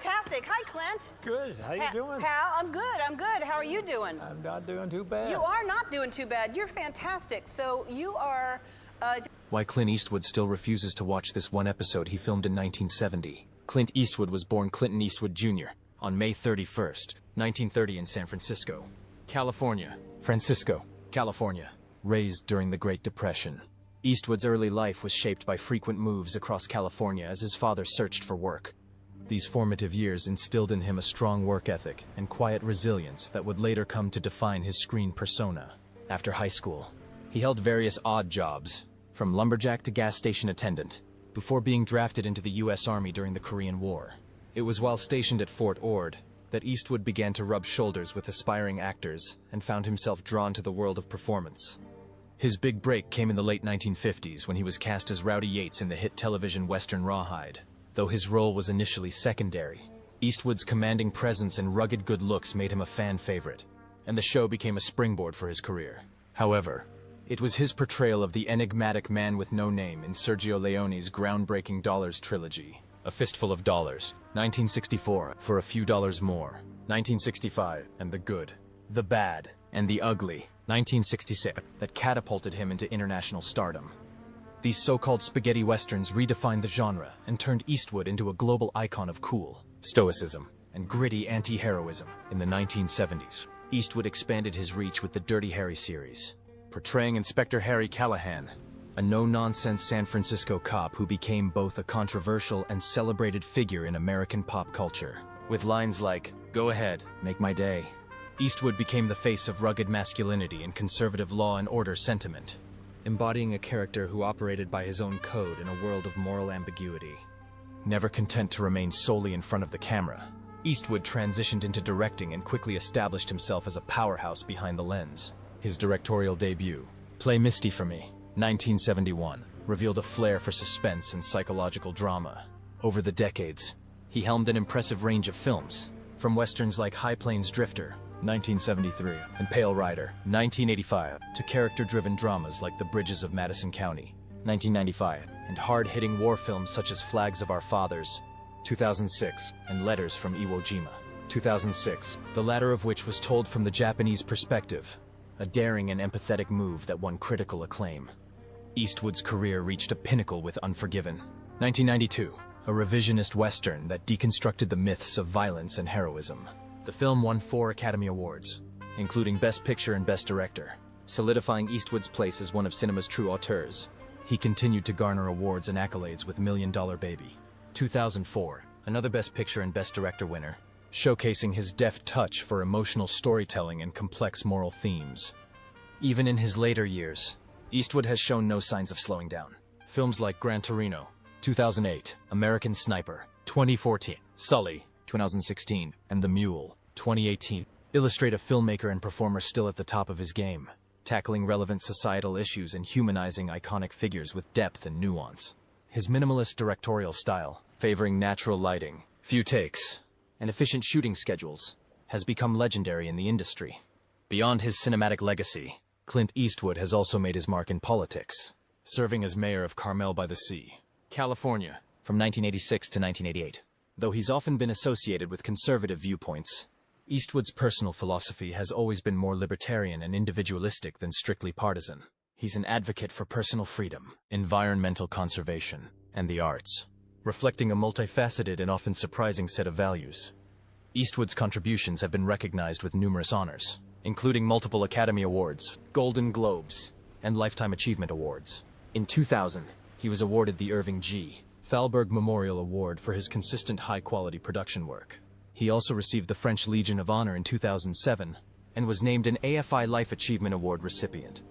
fantastic. Hi, Clint. Good. How you doing? Pal, I'm good. I'm good. How are you doing? I'm not doing too bad. You are not doing too bad. You're fantastic. So you are... Why Clint Eastwood still refuses to watch this one episode he filmed in 1970. Clint Eastwood was born Clinton Eastwood Jr. on May 31st, 1930 in San Francisco, California. California. Raised during the Great Depression. Eastwood's early life was shaped by frequent moves across California as his father searched for work. These formative years instilled in him a strong work ethic and quiet resilience that would later come to define his screen persona. After high school, he held various odd jobs, from lumberjack to gas station attendant, before being drafted into the U.S. Army during the Korean War. It was while stationed at Fort Ord that Eastwood began to rub shoulders with aspiring actors and found himself drawn to the world of performance. His big break came in the late 1950s when he was cast as Rowdy Yates in the hit television western Rawhide. Though his role was initially secondary, Eastwood's commanding presence and rugged good looks made him a fan favorite, and the show became a springboard for his career. However, it was his portrayal of the enigmatic man with no name in Sergio Leone's groundbreaking Dollars trilogy, A Fistful of Dollars, 1964, For a Few Dollars More, 1965, and The Good, the Bad, and the Ugly, 1966, that catapulted him into international stardom. These so-called spaghetti westerns redefined the genre and turned Eastwood into a global icon of cool, stoicism, and gritty anti-heroism. In the 1970s, Eastwood expanded his reach with the Dirty Harry series, portraying Inspector Harry Callahan, a no-nonsense San Francisco cop who became both a controversial and celebrated figure in American pop culture. With lines like, "Go ahead, make my day," Eastwood became the face of rugged masculinity and conservative law and order sentiment, embodying a character who operated by his own code in a world of moral ambiguity. Never content to remain solely in front of the camera, Eastwood transitioned into directing and quickly established himself as a powerhouse behind the lens. His directorial debut, Play Misty for Me, 1971, revealed a flair for suspense and psychological drama. Over the decades, he helmed an impressive range of films, from westerns like High Plains Drifter, 1973, and Pale Rider, 1985, to character-driven dramas like The Bridges of Madison County, 1995, and hard-hitting war films such as Flags of Our Fathers, 2006, and Letters from Iwo Jima, 2006, the latter of which was told from the Japanese perspective, a daring and empathetic move that won critical acclaim. Eastwood's career reached a pinnacle with Unforgiven, 1992, a revisionist western that deconstructed the myths of violence and heroism. The film won 4 Academy Awards, including Best Picture and Best Director, solidifying Eastwood's place as one of cinema's true auteurs. He continued to garner awards and accolades with Million Dollar Baby, 2004, another Best Picture and Best Director winner, showcasing his deft touch for emotional storytelling and complex moral themes. Even in his later years, Eastwood has shown no signs of slowing down. Films like Gran Torino, 2008, American Sniper, 2014, Sully, 2016, and The Mule, 2018, illustrate a filmmaker and performer still at the top of his game, tackling relevant societal issues and humanizing iconic figures with depth and nuance. His minimalist directorial style, favoring natural lighting, few takes, and efficient shooting schedules, has become legendary in the industry. Beyond his cinematic legacy, Clint Eastwood has also made his mark in politics, serving as mayor of Carmel by the Sea, California, from 1986 to 1988. Though he's often been associated with conservative viewpoints, Eastwood's personal philosophy has always been more libertarian and individualistic than strictly partisan. He's an advocate for personal freedom, environmental conservation, and the arts, reflecting a multifaceted and often surprising set of values. Eastwood's contributions have been recognized with numerous honors, including multiple Academy Awards, Golden Globes, and Lifetime Achievement Awards. In 2000, he was awarded the Irving G. Thalberg Memorial Award for his consistent high-quality production work. He also received the French Legion of Honor in 2007 and was named an AFI Life Achievement Award recipient.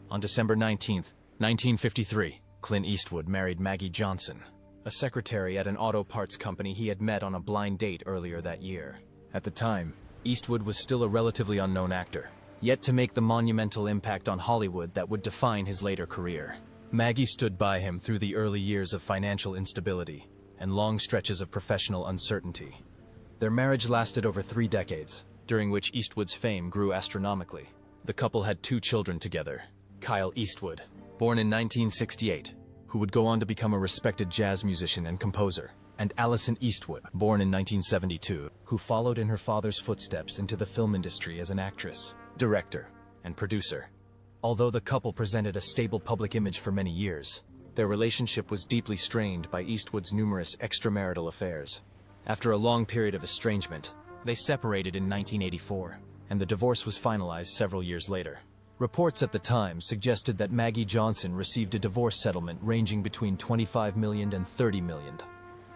On December 19, 1953, Clint Eastwood married Maggie Johnson, a secretary at an auto parts company he had met on a blind date earlier that year. At the time, Eastwood was still a relatively unknown actor, yet to make the monumental impact on Hollywood that would define his later career. Maggie stood by him through the early years of financial instability and long stretches of professional uncertainty. Their marriage lasted over 3 decades, during which Eastwood's fame grew astronomically. The couple had 2 children together, Kyle Eastwood, born in 1968, who would go on to become a respected jazz musician and composer, and Allison Eastwood, born in 1972, who followed in her father's footsteps into the film industry as an actress, director, and producer. Although the couple presented a stable public image for many years, their relationship was deeply strained by Eastwood's numerous extramarital affairs. After a long period of estrangement, they separated in 1984, and the divorce was finalized several years later. Reports at the time suggested that Maggie Johnson received a divorce settlement ranging between $25 million and $30 million,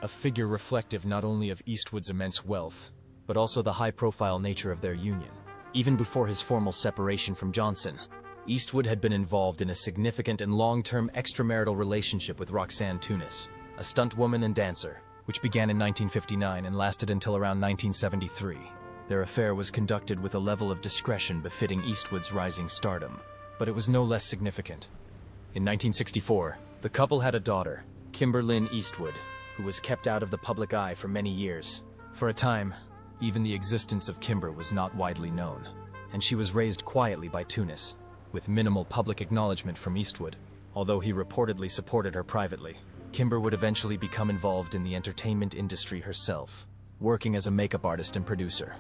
a figure reflective not only of Eastwood's immense wealth, but also the high-profile nature of their union. Even before his formal separation from Johnson, Eastwood had been involved in a significant and long-term extramarital relationship with Roxanne Tunis, a stunt woman and dancer, which began in 1959 and lasted until around 1973. Their affair was conducted with a level of discretion befitting Eastwood's rising stardom, but it was no less significant. In 1964, the couple had a daughter, Kimberlyn Eastwood, who was kept out of the public eye for many years. For a time, even the existence of Kimber was not widely known, and she was raised quietly by Tunis, with minimal public acknowledgement from Eastwood. Although he reportedly supported her privately, Kimber would eventually become involved in the entertainment industry herself, working as a makeup artist and producer.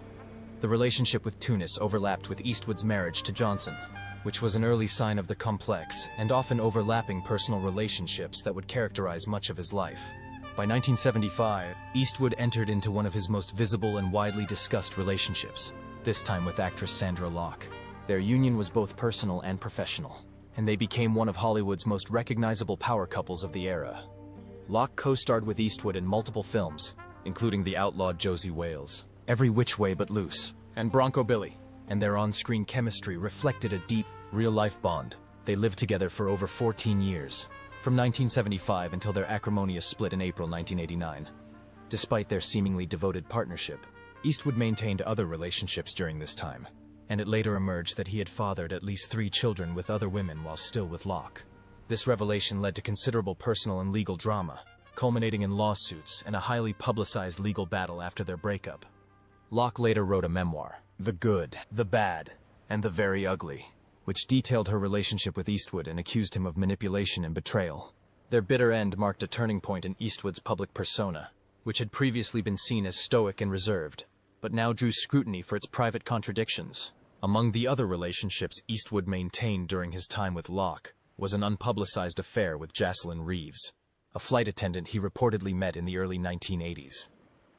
The relationship with Tunis overlapped with Eastwood's marriage to Johnson, which was an early sign of the complex and often overlapping personal relationships that would characterize much of his life. By 1975, Eastwood entered into one of his most visible and widely discussed relationships, this time with actress Sandra Locke. Their union was both personal and professional, and they became one of Hollywood's most recognizable power couples of the era. Locke co-starred with Eastwood in multiple films, including the outlawed Josie Wales, Every Which Way But Loose, and Bronco Billy, and their on-screen chemistry reflected a deep, real-life bond. They lived together for over 14 years, from 1975 until their acrimonious split in April 1989. Despite their seemingly devoted partnership, Eastwood maintained other relationships during this time, and it later emerged that he had fathered at least 3 children with other women while still with Locke. This revelation led to considerable personal and legal drama, culminating in lawsuits and a highly publicized legal battle after their breakup. Locke later wrote a memoir, The Good, the Bad, and the Very Ugly, which detailed her relationship with Eastwood and accused him of manipulation and betrayal. Their bitter end marked a turning point in Eastwood's public persona, which had previously been seen as stoic and reserved, but now drew scrutiny for its private contradictions. Among the other relationships Eastwood maintained during his time with Locke was an unpublicized affair with Jocelyn Reeves, a flight attendant he reportedly met in the early 1980s.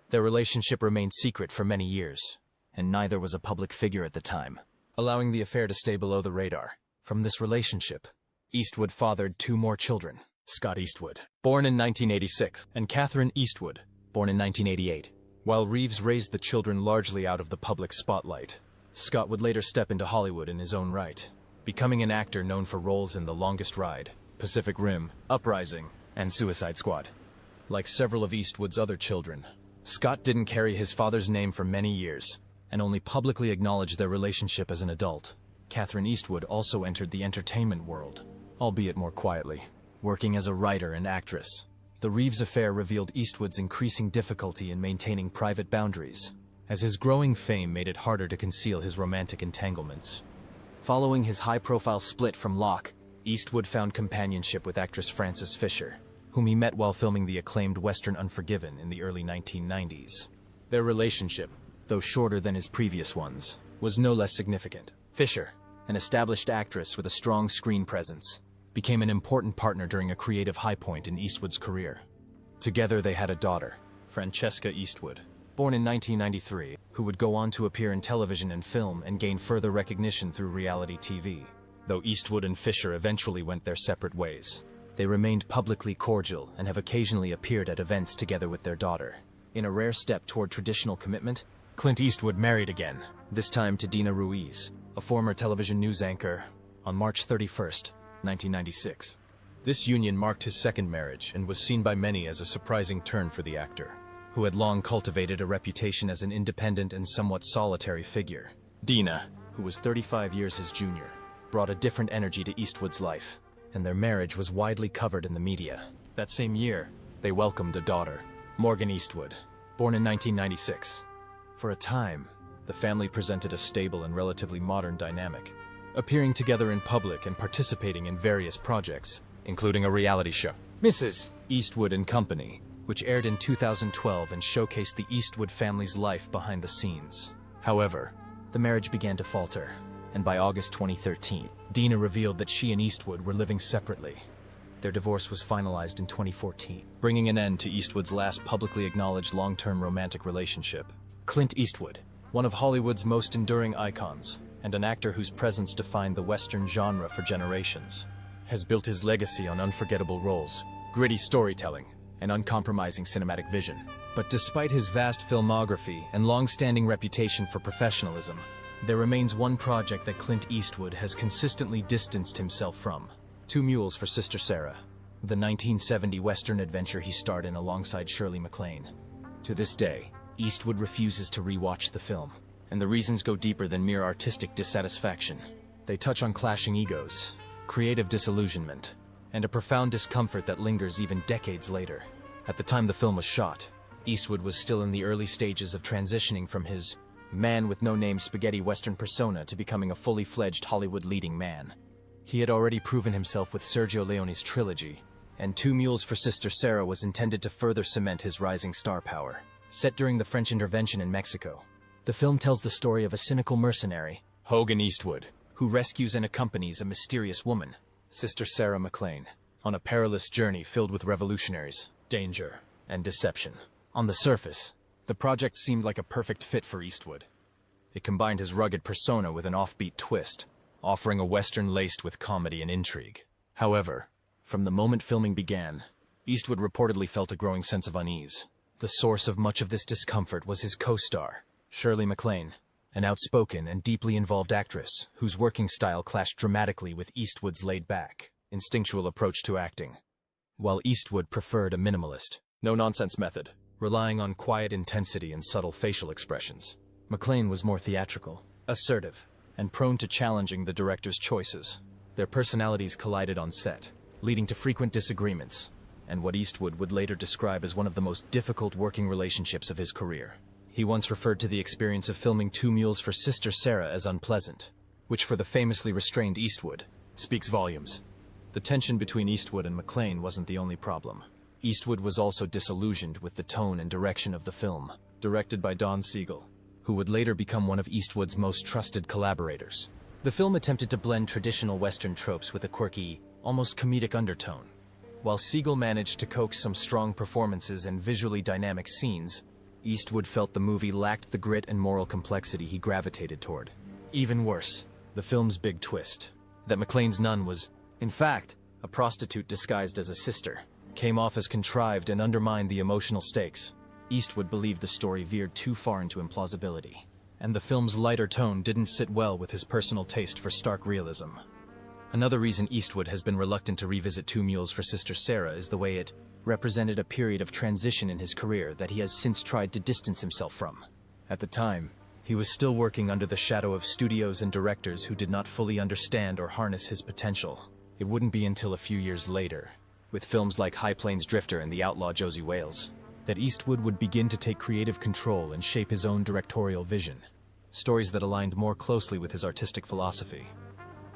Their relationship remained secret for many years, and neither was a public figure at the time, allowing the affair to stay below the radar. From this relationship, Eastwood fathered 2 more children, Scott Eastwood, born in 1986, and Catherine Eastwood, born in 1988. While Reeves raised the children largely out of the public spotlight, Scott would later step into Hollywood in his own right, becoming an actor known for roles in The Longest Ride, Pacific Rim, Uprising, and Suicide Squad. Like several of Eastwood's other children, Scott didn't carry his father's name for many years, and only publicly acknowledged their relationship as an adult. Catherine Eastwood also entered the entertainment world, albeit more quietly, working as a writer and actress. The Reeves affair revealed Eastwood's increasing difficulty in maintaining private boundaries, as his growing fame made it harder to conceal his romantic entanglements. Following his high-profile split from Locke, Eastwood found companionship with actress Frances Fisher, whom he met while filming the acclaimed Western Unforgiven in the early 1990s. Their relationship, though shorter than his previous ones, was no less significant. Fisher, an established actress with a strong screen presence, became an important partner during a creative high point in Eastwood's career. Together they had a daughter, Francesca Eastwood, born in 1993, who would go on to appear in television and film and gain further recognition through reality TV. Though Eastwood and Fisher eventually went their separate ways, they remained publicly cordial and have occasionally appeared at events together with their daughter. In a rare step toward traditional commitment, Clint Eastwood married again, this time to Dina Ruiz, a former television news anchor, on March 31st, 1996. This union marked his second marriage and was seen by many as a surprising turn for the actor, who had long cultivated a reputation as an independent and somewhat solitary figure. Dina, who was 35 years his junior, brought a different energy to Eastwood's life, and their marriage was widely covered in the media. That same year, they welcomed a daughter, Morgan Eastwood, born in 1996. For a time, the family presented a stable and relatively modern dynamic, appearing together in public and participating in various projects, including a reality show, Mrs. Eastwood and Company, which aired in 2012 and showcased the Eastwood family's life behind the scenes. However, the marriage began to falter, and by August 2013, Dina revealed that she and Eastwood were living separately. Their divorce was finalized in 2014, bringing an end to Eastwood's last publicly acknowledged long-term romantic relationship. Clint Eastwood, one of Hollywood's most enduring icons, and an actor whose presence defined the Western genre for generations, has built his legacy on unforgettable roles, gritty storytelling, and uncompromising cinematic vision. But despite his vast filmography and long-standing reputation for professionalism, there remains one project that Clint Eastwood has consistently distanced himself from: Two Mules for Sister Sarah, the 1970 Western adventure he starred in alongside Shirley MacLaine. To this day, Eastwood refuses to re-watch the film, and the reasons go deeper than mere artistic dissatisfaction. They touch on clashing egos, creative disillusionment, and a profound discomfort that lingers even decades later. At the time the film was shot, Eastwood was still in the early stages of transitioning from his man-with-no-name spaghetti western persona to becoming a fully fledged Hollywood leading man. He had already proven himself with Sergio Leone's trilogy, and Two Mules for Sister Sarah was intended to further cement his rising star power. Set during the French intervention in Mexico, the film tells the story of a cynical mercenary, Hogan Eastwood, who rescues and accompanies a mysterious woman, Sister Sarah MacLaine, on a perilous journey filled with revolutionaries, danger, and deception. On the surface, the project seemed like a perfect fit for Eastwood. It combined his rugged persona with an offbeat twist, offering a western laced with comedy and intrigue. However, from the moment filming began, Eastwood reportedly felt a growing sense of unease. The source of much of this discomfort was his co-star, Shirley MacLaine, an outspoken and deeply involved actress whose working style clashed dramatically with Eastwood's laid-back, instinctual approach to acting. While Eastwood preferred a minimalist, no-nonsense method, relying on quiet intensity and subtle facial expressions, MacLaine was more theatrical, assertive, and prone to challenging the director's choices. Their personalities collided on set, leading to frequent disagreements, and what Eastwood would later describe as one of the most difficult working relationships of his career. He once referred to the experience of filming Two Mules for Sister Sarah as unpleasant, which for the famously restrained Eastwood speaks volumes. The tension between Eastwood and MacLaine wasn't the only problem. Eastwood was also disillusioned with the tone and direction of the film, directed by Don Siegel, who would later become one of Eastwood's most trusted collaborators. The film attempted to blend traditional Western tropes with a quirky, almost comedic undertone. While Siegel managed to coax some strong performances and visually dynamic scenes, Eastwood felt the movie lacked the grit and moral complexity he gravitated toward. Even worse, the film's big twist, that MacLaine's nun was, in fact, a prostitute disguised as a sister, came off as contrived and undermined the emotional stakes. Eastwood believed the story veered too far into implausibility, and the film's lighter tone didn't sit well with his personal taste for stark realism. Another reason Eastwood has been reluctant to revisit Two Mules for Sister Sarah is the way it represented a period of transition in his career that he has since tried to distance himself from. At the time, he was still working under the shadow of studios and directors who did not fully understand or harness his potential. It wouldn't be until a few years later, with films like High Plains Drifter and The Outlaw Josie Wales, that Eastwood would begin to take creative control and shape his own directorial vision, stories that aligned more closely with his artistic philosophy.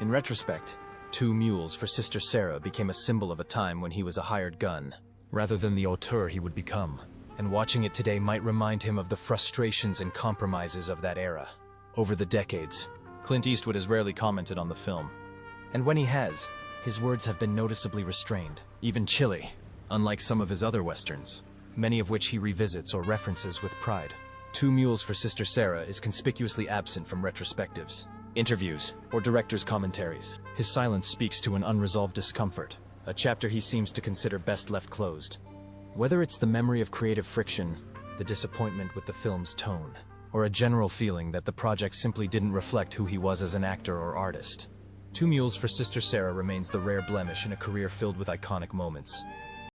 In retrospect, Two Mules for Sister Sarah became a symbol of a time when he was a hired gun, rather than the auteur he would become, and watching it today might remind him of the frustrations and compromises of that era. Over the decades, Clint Eastwood has rarely commented on the film, and when he has, his words have been noticeably restrained, even chilly, unlike some of his other westerns, many of which he revisits or references with pride. Two Mules for Sister Sarah is conspicuously absent from retrospectives, interviews, or director's commentaries. His silence speaks to an unresolved discomfort, a chapter he seems to consider best left closed. Whether it's the memory of creative friction, the disappointment with the film's tone, or a general feeling that the project simply didn't reflect who he was as an actor or artist, Two Mules for Sister Sarah remains the rare blemish in a career filled with iconic moments.